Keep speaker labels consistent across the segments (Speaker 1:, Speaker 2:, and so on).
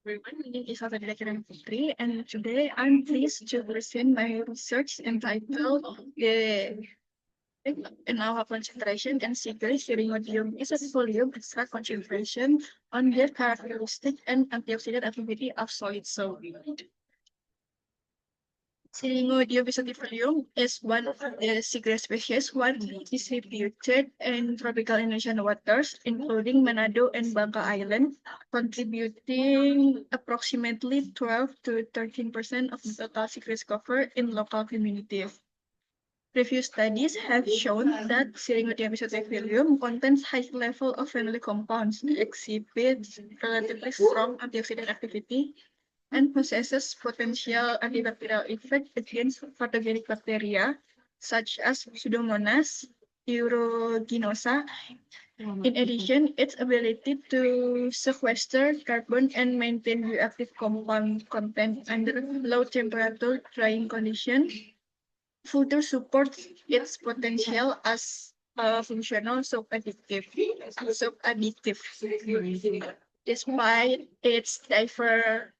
Speaker 1: Everyone, my name is Putri, and today I'm pleased to present my research entitled the NaOH concentration and Syringodium isoetifolium extract concentration on the characteristic and antioxidant activity of solid soap. Syringodium isoetifolium is one of the Seagrass species widely distributed in tropical Indonesian waters, including Manado and Bangka Island, contributing approximately 12 to 13% of the total Seagrass cover in local communities. Previous studies have shown that Syringodium isoetifolium contains high level of phenolic compounds, exhibits relatively strong antioxidant activity, and possesses potential antibacterial effect against pathogenic bacteria such as Pseudomonas aeruginosa. In addition, its ability to sequester carbon and maintain bioactive compound content under low temperature drying conditions further supports its potential as a functional soap additive. Despite its diverse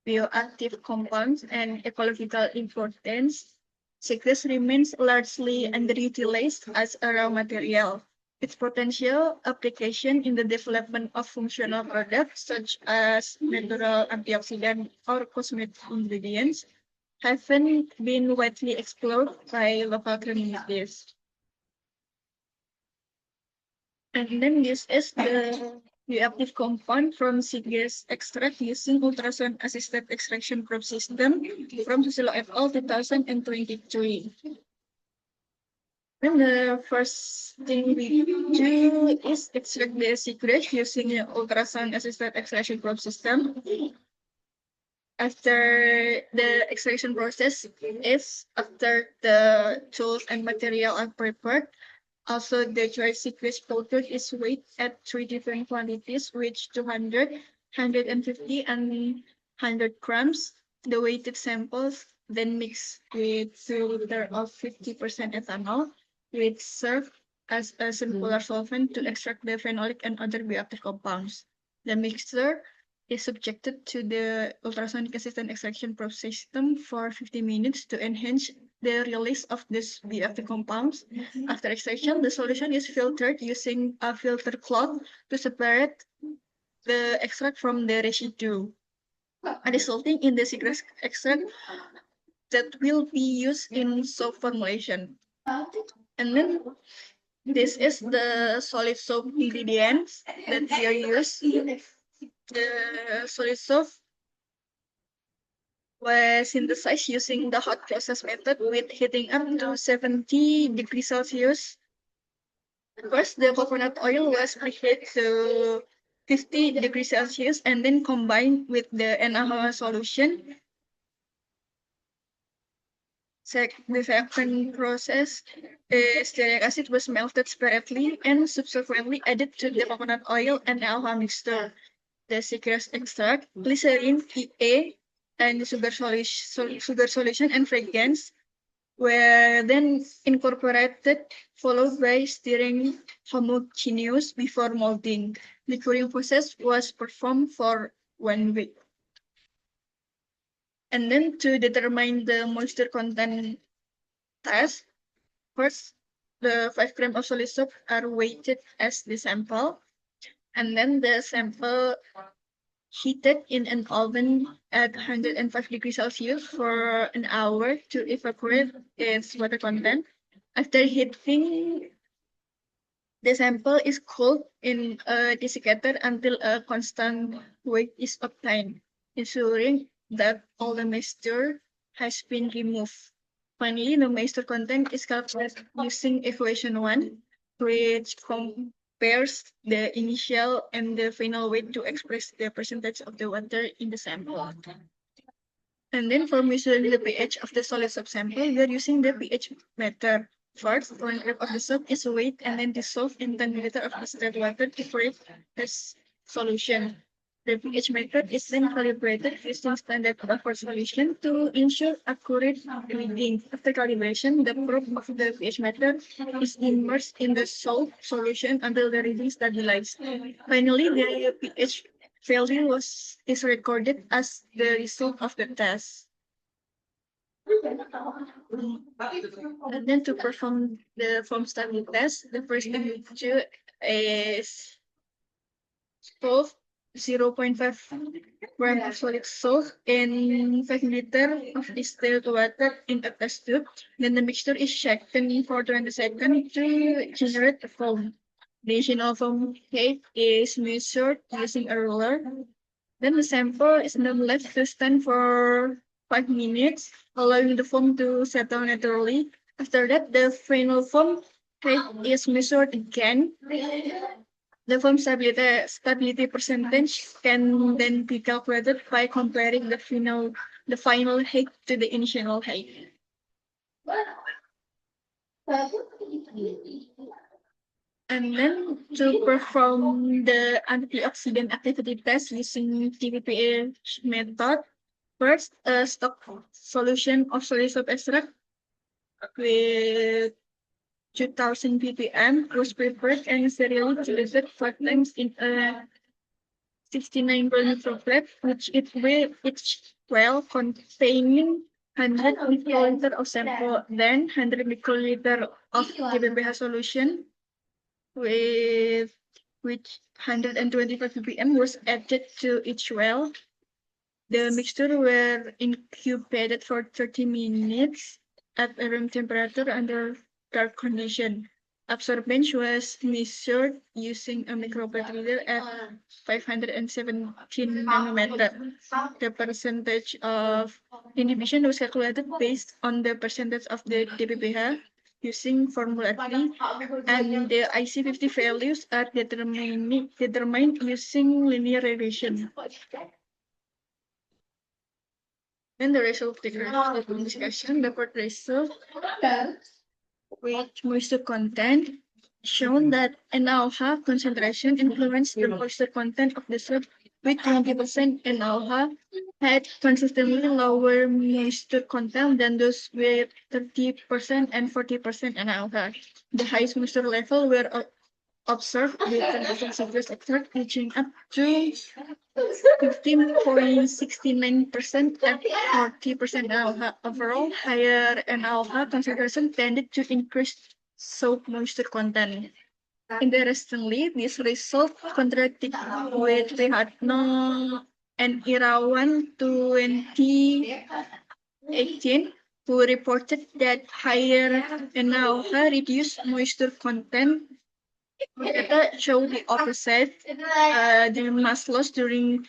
Speaker 1: bioactive compounds and ecological importance, Syringodium remains largely underutilized as a raw material. Its potential application in the development of functional products such as natural antioxidant or cosmetic ingredients haven't been widely explored by local communities. And then this is the bioactive compound from Seagrass extract using ultrasound-assisted extraction probe system from Susilo et al. 2023. And the first thing we do is extract the Seagrass using an ultrasound-assisted extraction probe system. After the extraction process after the tools and material are prepared, also, the dry Seagrass powder is weighed at 3 different quantities, which 200, 150, and 100 grams. The weighted samples then mixed with 2 liters of 50% ethanol, which serve as a circular solvent to extract the phenolic and other bioactive compounds. The mixture is subjected to the ultrasonic assisted extraction process system for 50 minutes to enhance the release of these bioactive compounds. After extraction, the solution is filtered using a filter cloth to separate the extract from the residue, resulting in the Seagrass extract that will be used in soap formulation. And then this is the solid soap ingredients that we are using. The solid soap was synthesized using the hot process method with heating up to 70 degrees Celsius. First, the coconut oil was preheated to 50 degrees Celsius and then combined with the NaOH solution. The second process, stearic acid was melted separately and subsequently added to the coconut oil and NaOH mixture. The Seagrass extract, glycerin, PA, and sugar solution and fragrance were then incorporated, followed by stirring homogeneous before molding. The curing process was performed for 1 week. And then to determine the moisture content test, first the 5 grams of solid soap are weighted as the sample, and then the sample heated in an oven at 105 degrees Celsius for an hour to evaporate its water content. After heating, the sample is cooled in a desiccator until a constant weight is obtained, ensuring that all the moisture has been removed. Finally, the moisture content is calculated using equation 1, which compares the initial and the final weight to express the percentage of the water in the sample. And then for measuring the pH of the solid soap sample, we are using the pH method. First, 1 gram of the soap is weighed and then dissolved in 10 ml of distilled water to create this solution. The pH method is then calibrated using standard buffer solution to ensure accurate reading. After calibration, the probe of the pH method is immersed in the salt solution until the reading stabilizes. Finally, the pH value is recorded as the result of the test. And then to perform the foam stability test, the first thing you do is solve 0.5 gram of solid salt in 5 liter of distilled water in a test tube. Then the mixture is shaken for 20 seconds to generate a foam. The initial foam height is measured using a ruler. Then the sample is then left to stand for 5 minutes, allowing the foam to settle naturally. After that, the final foam height is measured again. The foam stability percentage can then be calculated by comparing the final height to the initial height. And then to perform the antioxidant activity test using TPPH method, first a stock solution of solid soap extract with 2000 ppm was prepared and serially diluted 5 times in a 69 microflap, which each well containing 100 microliter of sample, then 100 microliter of TPPH solution with which 125 ppm was added to each well. The mixture were incubated for 30 minutes at a room temperature under dark condition. Absorbance was measured using a microperimeter at 517 nanometer. The percentage of inhibition was calculated based on the percentage of the DPPH using formula 3, and the IC50 values are determined using linear regression. Then the result of the discussion, the first result with moisture content shown that NaOH concentration influenced the moisture content of the soap, with 20% NaOH had consistently lower moisture content than those with 30% and 40% NaOH. The highest moisture level were observed with 10% Seagrass extract reaching up to 15.69% and 40% NaOH. Overall, higher NaOH concentration tended to increase soap moisture content. Interestingly, this result contradicted with Prihatno and Irawan 2018, who reported that higher NaOH reduced moisture content. Data show the opposite. The mass loss during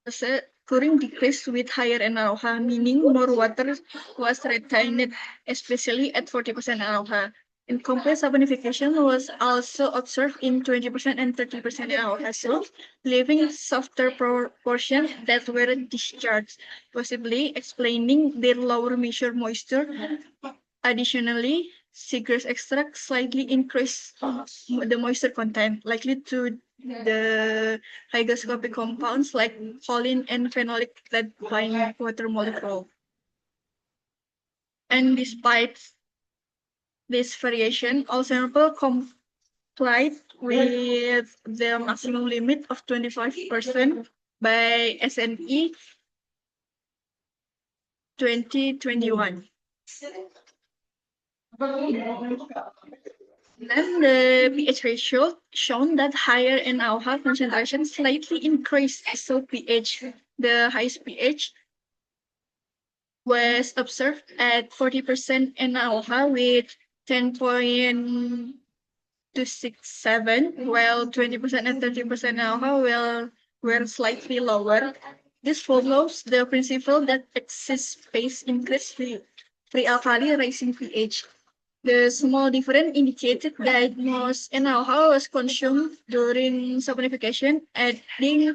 Speaker 1: decreased with higher NaOH, meaning more water was retained, especially at 40% NaOH. Incomplete saponification was also observed in 20% and 30% NaOH soaps, leaving softer portions that were discharged, possibly explaining their lower measured moisture. Additionally, Seagrass extract slightly increased the moisture content, likely to the hygroscopic compounds like choline and phenolic that bind water molecule. And despite this variation, all samples complied with the maximum limit of 25% by SNE 2021. Then the pH ratio shown that higher NaOH concentration slightly increased soap pH. The highest pH was observed at 40% NaOH with 10.267, while 20% and 30% NaOH were slightly lower. This follows the principle that excess space increases free alkali raising pH. The small difference indicated that most NaOH was consumed during saponification, adding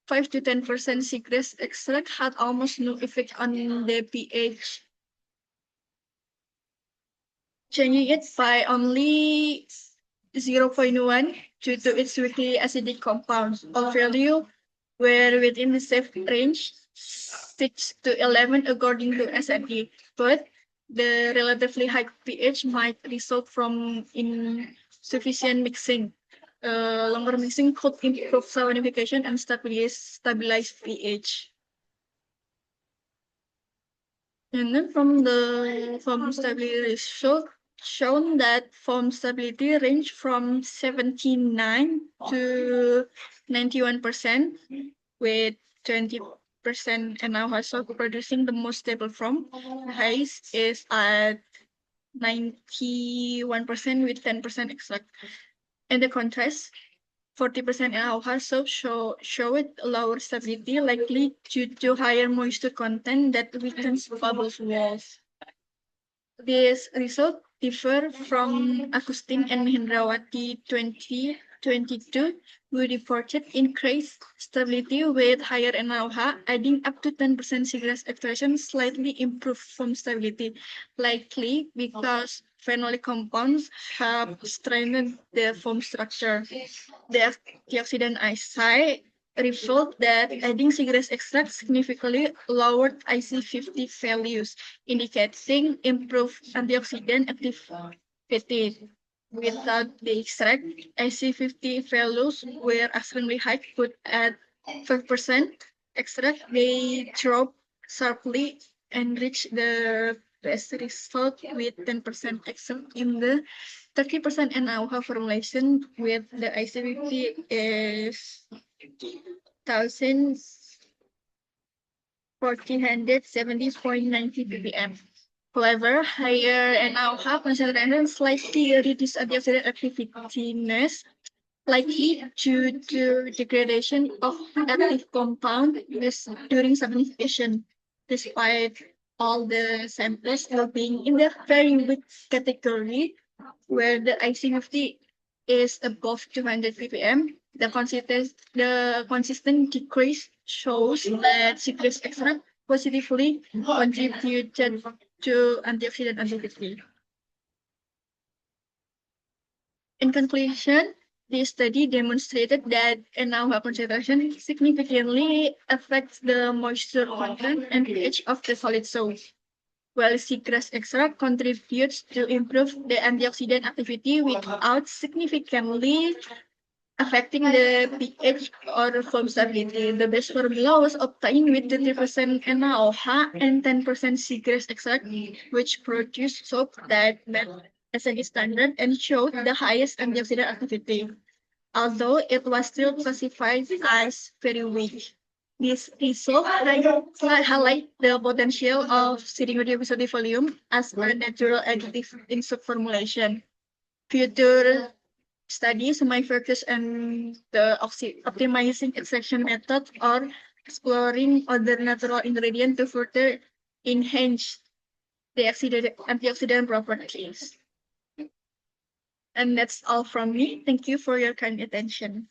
Speaker 1: 5 to 10% Seagrass extract had almost no effect on the pH, changing it by only 0.1 due to its weakly acidic compounds. All values were within the safe range 6 to 11 according to SNE, but the relatively high pH might result from insufficient mixing. longer mixing could improve salinification and stabilize pH. And then from the foam stability result, shown that foam stability range from 79 to 91%, with 20% NaOH so producing the most stable foam. The highest is at 91% with 10% extract. And the contrast, 40% NaOH soap showed lower stability, likely due to higher moisture content that weakens bubbles walls. These results differ from Agustin and Hendrawati 2022, who reported increased stability with higher NaOH, adding up to 10% Seagrass extraction slightly improved foam stability, likely because phenolic compounds have strengthened the foam structure. The antioxidant assay revealed that adding Seagrass extract significantly lowered IC50 values, indicating improved antioxidant activity. Without the extract, IC50 values were extremely high, but at 5% extract, they dropped sharply and reached the best result with 10% extract in the 30% NaOH formulation, with the IC50 is 1470.90 ppm. However, higher NaOH concentration slightly reduced antioxidant activeness, likely due to degradation of active compound during sublimation, despite all the samples still being in the very weak category, where the IC50 is above 200 ppm. The consistent decrease shows that citrus extract positively contributed to antioxidant activity. In conclusion, this study demonstrated that NaOH concentration significantly affects the moisture content and pH of the solid soap, while seagrass extract contributes to improve the antioxidant activity without significantly affecting the pH or foam stability. The best formula was obtained with 30% NaOH and 10% seagrass extract, which produced soap that met SNE standard and showed the highest antioxidant activity, although it was still classified as very weak. This result highlight the potential of Syringodium isoetifolium as a natural additive in soap formulation. Future studies might focus on the optimizing extraction method or exploring other natural ingredients to further enhance the antioxidant properties. And that's all from me. Thank you for your kind attention.